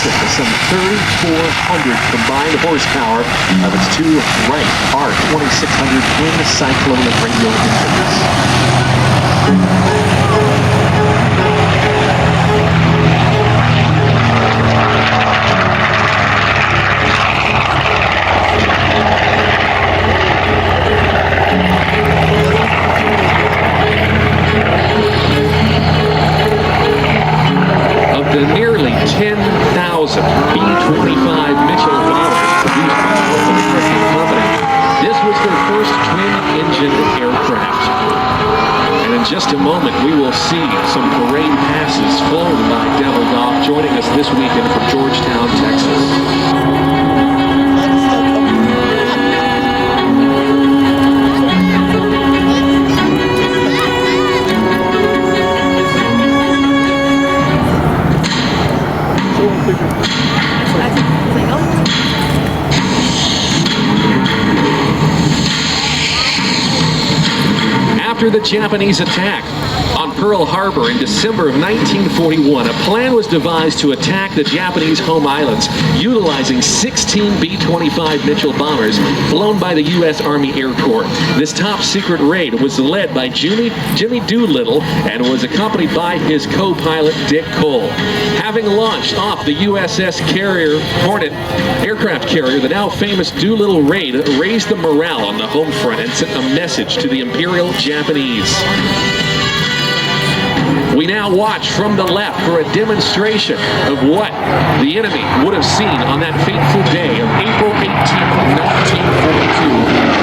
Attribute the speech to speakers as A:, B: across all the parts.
A: massive with some 3,400 combined horsepower of its two Wright R2600 twin Cyclone and radial engines. The nearly 10,000 B-25 Mitchell bombers produced by the North American company, this was their first twin-engine aircraft. And in just a moment, we will see some parade passes flown by Devil Dog joining us this weekend from Georgetown, Texas. After the Japanese attack on Pearl Harbor in December of 1941, a plan was devised to attack the Japanese home islands utilizing 16 B-25 Mitchell bombers flown by the U.S. Army Air Corps. This top secret raid was led by Jimmy Doolittle and was accompanied by his co-pilot Dick Cole. Having launched off the USS Carrier Hornet aircraft carrier, the now famous Doolittle raid raised the morale on the home front and sent a message to the Imperial Japanese. We now watch from the left for a demonstration of what the enemy would have seen on that fateful day of April 18, 1942.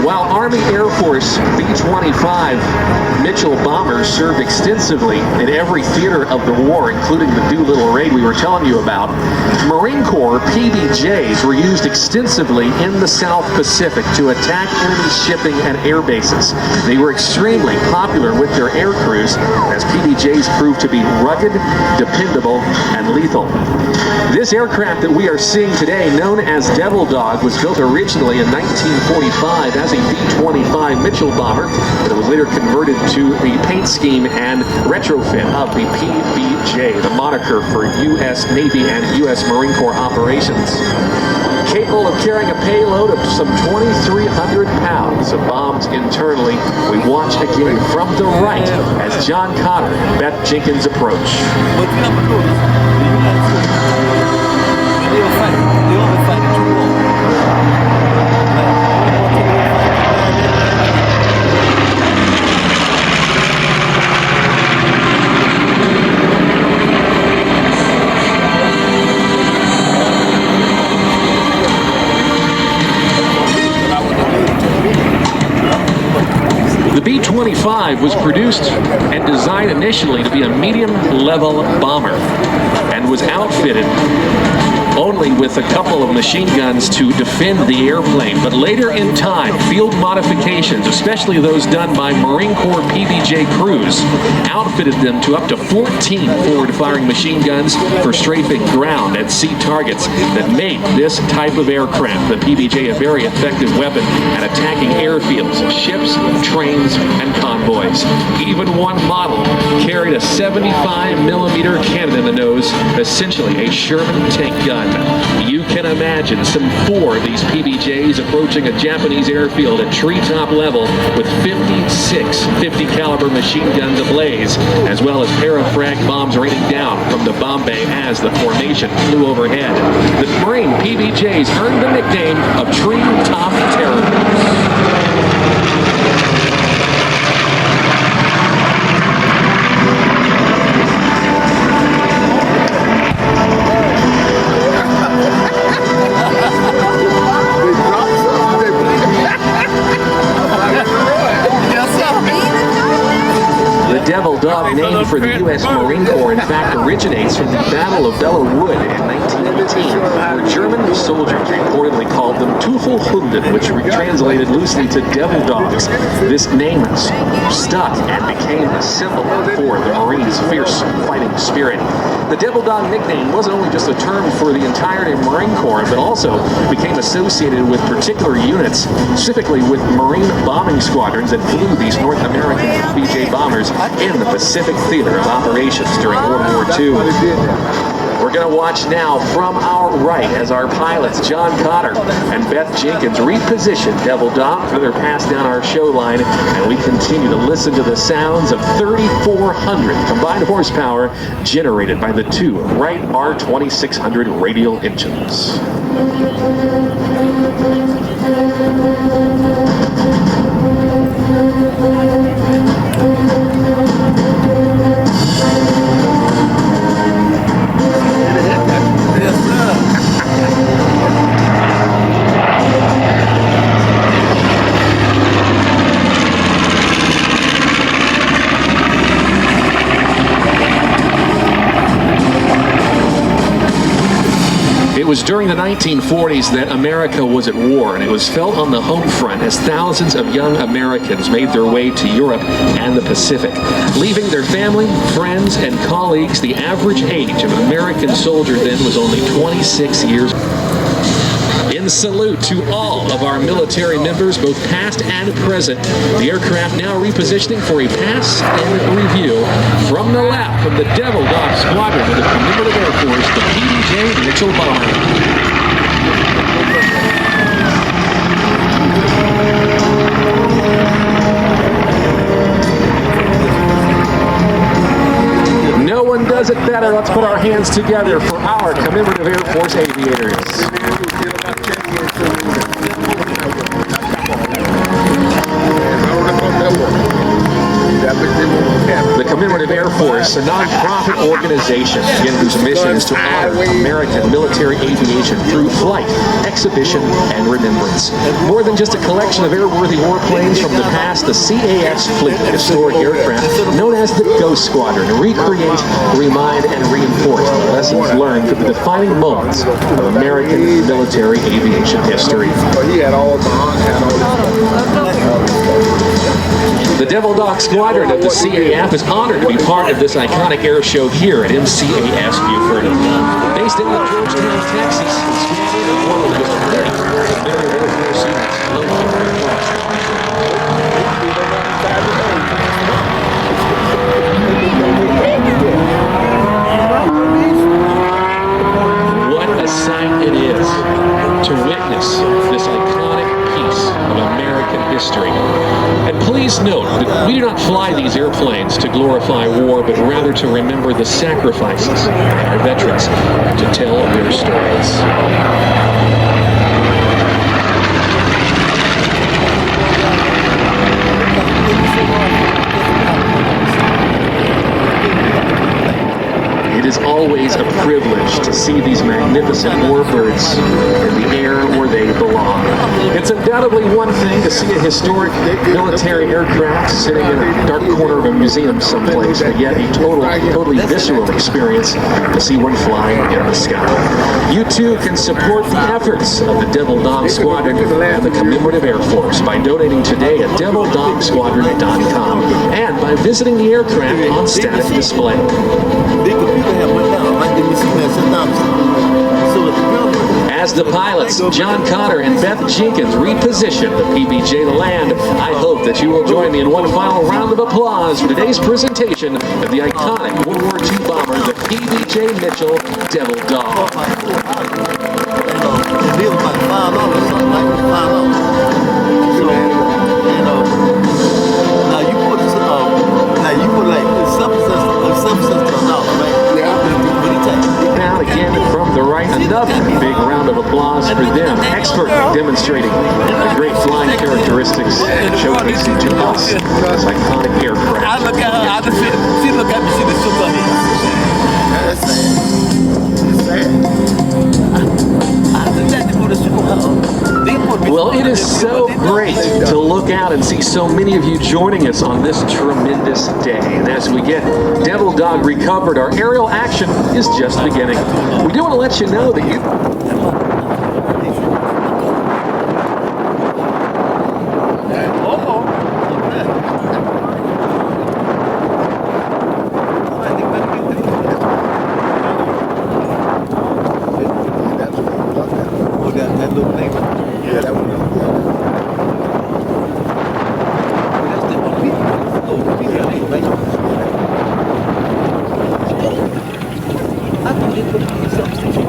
A: While Army Air Force B-25 Mitchell bombers served extensively in every theater of the war, including the Doolittle raid we were telling you about, Marine Corps PMJs were used extensively in the South Pacific to attack enemy shipping and air bases. They were extremely popular with their air crews, as PMJs proved to be rugged, dependable, and lethal. This aircraft that we are seeing today, known as Devil Dog, was built originally in 1945 as a B-25 Mitchell bomber, but it was later converted to the paint scheme and retrofit of the PMJ, the moniker for U.S. Navy and U.S. Marine Corps operations. Capable of carrying a payload of some 2,300 pounds of bombs internally, we watch again from the right as John Cotter and Beth Jenkins approach. The B-25 was produced and designed initially to be a medium-level bomber and was outfitted only with a couple of machine guns to defend the airplane. But later in time, field modifications, especially those done by Marine Corps PMJ crews, outfitted them to up to 14 forward-firing machine guns for strafing ground and sea targets that made this type of aircraft, the PMJ, a very effective weapon at attacking airfields, ships, trains, and convoys. Even one model carried a 75mm cannon in the nose, essentially a Sherman tank gun. You can imagine some four of these PMJs approaching a Japanese airfield at treetop level with 56 50 caliber machine guns ablaze, as well as parafrag bombs raining down from the bomb bay as the formation flew overhead. The Marine PMJs earned the nickname of Treetop Terror. Devil Dog, named for the U.S. Marine Corps, in fact originates from the Battle of Belleau Wood in 1918, where German soldiers reportedly called them Tuchelhunden, which translated loosely to devil dogs. This name stuck and became a symbol for the Marines' fierce fighting spirit. The Devil Dog nickname wasn't only just a term for the entirety of Marine Corps, but also became associated with particular units, specifically with Marine bombing squadrons that flew these North American PMJ bombers in the Pacific theater of operations during World War II. We're going to watch now from our right as our pilots, John Cotter and Beth Jenkins, reposition Devil Dog for their pass down our show line, and we continue to listen to the sounds of 3,400 combined horsepower generated by the two Wright R2600 radial engines. It was during the 1940s that America was at war, and it was felt on the home front as thousands of young Americans made their way to Europe and the Pacific. Leaving their family, friends, and colleagues, the average age of an American soldier then was only 26 years. In salute to all of our military members, both past and present, the aircraft now repositioning for a pass and review from the lap of the Devil Dog Squadron of the Commemorative Air Force, the PMJ Mitchell bomber. No one does it better. Let's put our hands together for our Commemorative Air Force aviators. The Commemorative Air Force, a non-profit organization, again, whose mission is to honor American military aviation through flight, exhibition, and remembrance. More than just a collection of airworthy warplanes from the past, the CAF's fleet of historic aircraft, known as the Ghost Squadron, recreate, remind, and reinforce the lessons learned from the defining moments of American military aviation history. The Devil Dog Squadron of the CAF is honored to be part of this iconic air show here at MCAS Beaufort. Based in Georgetown, Texas, the Squadron is one of the most rare Commemorative Air Force units located across the What a sight it is to witness this iconic piece of American history. And please note that we do not fly these airplanes to glorify war, but rather to remember the sacrifices of our veterans and to tell their stories. It is always a privilege to see these magnificent warbirds in the air where they belong. It's undoubtedly one thing to see a historic military aircraft sitting in a dark corner of a museum someplace, but yet a totally visceral experience to see one flying in the sky. You too can support the efforts of the Devil Dog Squadron and the Commemorative Air Force by donating today at devildogsquadron.com and by visiting the aircraft on static display. As the pilots, John Cotter and Beth Jenkins, reposition the PMJ to land, I hope that you will join me in one final round of applause for today's presentation of the iconic World War II bomber, the PMJ Mitchell Devil Dog. Now again from the right, another big round of applause for them, expert demonstrating the great flying characteristics and showcasing to us this iconic aircraft.
B: I look at her, I just she look at me, she just shook her head.
A: Well, it is so great to look out and see so many of you joining us on this tremendous day. And as we get Devil Dog recovered, our aerial action is just beginning. We do want to let you know that
B: little thing. Yeah, that one. That's the one beat. I think they put it in substation.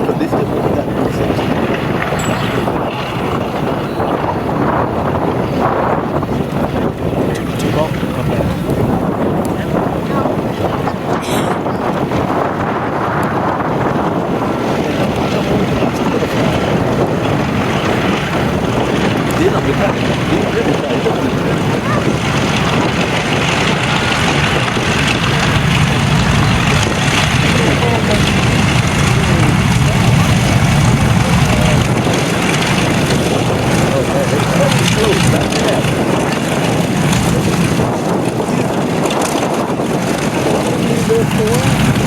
B: But they still put that in substation.
C: Beaufort.